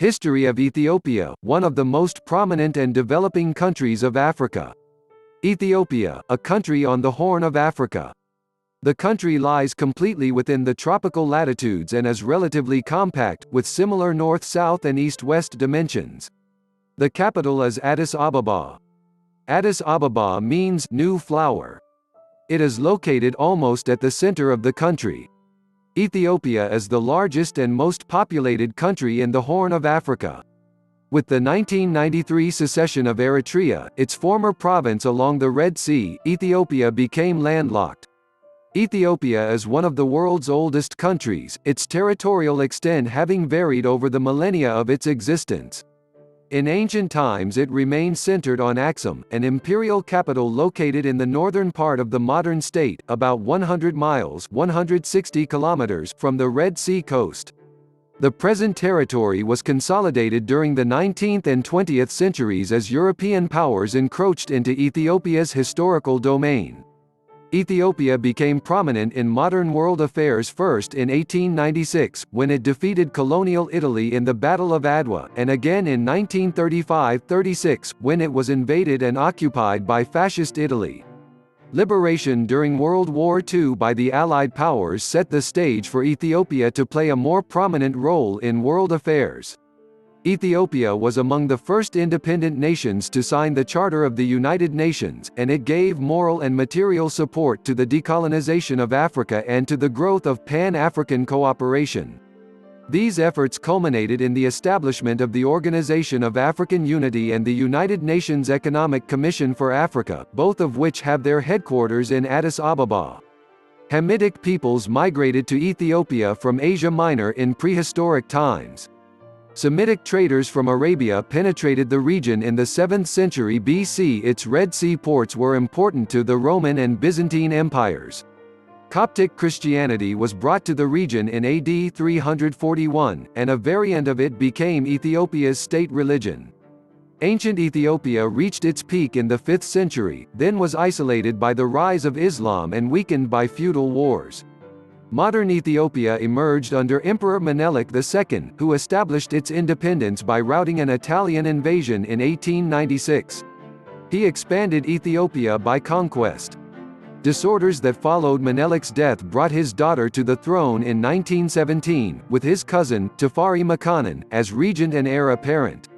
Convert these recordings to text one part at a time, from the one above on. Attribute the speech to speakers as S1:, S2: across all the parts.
S1: History of Ethiopia, one of the most prominent and developing countries of Africa. Ethiopia, a country on the Horn of Africa. The country lies completely within the tropical latitudes and is relatively compact, with similar north-south and east-west dimensions. The capital is Addis Ababa. Addis Ababa means new flower. It is located almost at the center of the country. Ethiopia is the largest and most populated country in the Horn of Africa. With the 1993 secession of Eritrea, its former province along the Red Sea, Ethiopia became landlocked. Ethiopia is one of the world's oldest countries, its territorial extent having varied over the millennia of its existence. In ancient times it remained centered on Aksum, an imperial capital located in the northern part of the modern state, about 100 miles (160 kilometers) from the Red Sea coast. The present territory was consolidated during the 19th and 20th centuries as European powers encroached into Ethiopia's historical domain. Ethiopia became prominent in modern world affairs first in 1896, when it defeated colonial Italy in the Battle of Adwa, and again in 1935–36, when it was invaded and occupied by Fascist Italy. Liberation during World War II by the Allied powers set the stage for Ethiopia to play a more prominent role in world affairs. Ethiopia was among the first independent nations to sign the Charter of the United Nations, and it gave moral and material support to the decolonization of Africa and to the growth of Pan-African cooperation. These efforts culminated in the establishment of the Organization of African Unity and the United Nations Economic Commission for Africa, both of which have their headquarters in Addis Ababa. Hamitic peoples migrated to Ethiopia from Asia Minor in prehistoric times. Semitic traders from Arabia penetrated the region in the 7th century BC. Its Red Sea ports were important to the Roman and Byzantine empires. Coptic Christianity was brought to the region in AD 341, and a variant of it became Ethiopia's state religion. Ancient Ethiopia reached its peak in the 5th century, then was isolated by the rise of Islam and weakened by feudal wars. Modern Ethiopia emerged under Emperor Menelik II, who established its independence by routing an Italian invasion in 1896. He expanded Ethiopia by conquest. Disorders that followed Menelik's death brought his daughter to the throne in 1917, with his cousin, Tafari Makanan, as regent and heir apparent.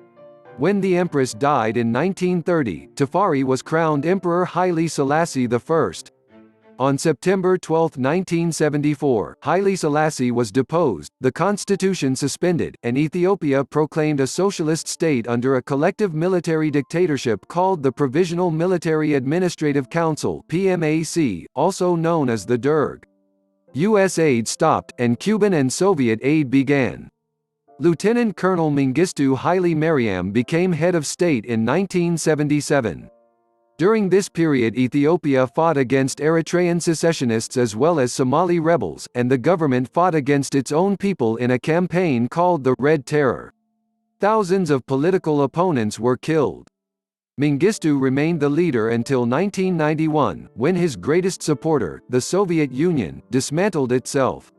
S1: When the empress died in 1930, Tafari was crowned Emperor Haile Selassie I. On September 12, 1974, Haile Selassie was deposed, the constitution suspended, and Ethiopia proclaimed a socialist state under a collective military dictatorship called the Provisional Military Administrative Council (PMAC), also known as the Derg. U.S. aid stopped, and Cuban and Soviet aid began. Lieutenant Colonel Mengistu Haile Mariam became head of state in 1977. During this period Ethiopia fought against Eritrean secessionists as well as Somali rebels, and the government fought against its own people in a campaign called the Red Terror. Thousands of political opponents were killed. Mengistu remained the leader until 1991, when his greatest supporter, the Soviet Union, dismantled itself.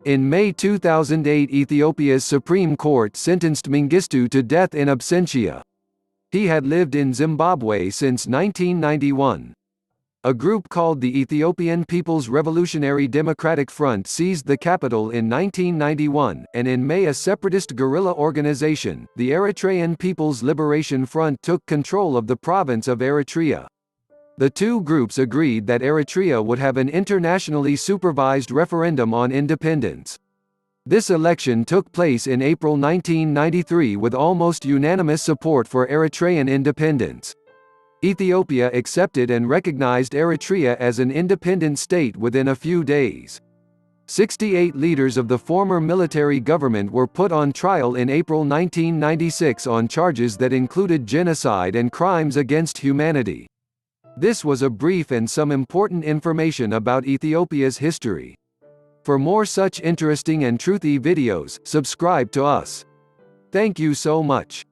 S1: In May 2008 Ethiopia's Supreme Court sentenced Mengistu to death in absentia. He had lived in Zimbabwe since 1991. A group called the Ethiopian People's Revolutionary Democratic Front seized the capital in 1991, and in May a separatist guerrilla organization, the Eritrean People's Liberation Front, took control of the province of Eritrea. The two groups agreed that Eritrea would have an internationally supervised referendum on independence. This election took place in April 1993 with almost unanimous support for Eritrean independence. Ethiopia accepted and recognized Eritrea as an independent state within a few days. 68 leaders of the former military government were put on trial in April 1996 on charges that included genocide and crimes against humanity. This was a brief and some important information about Ethiopia's history. For more such interesting and truthy videos, subscribe to us. Thank you so much.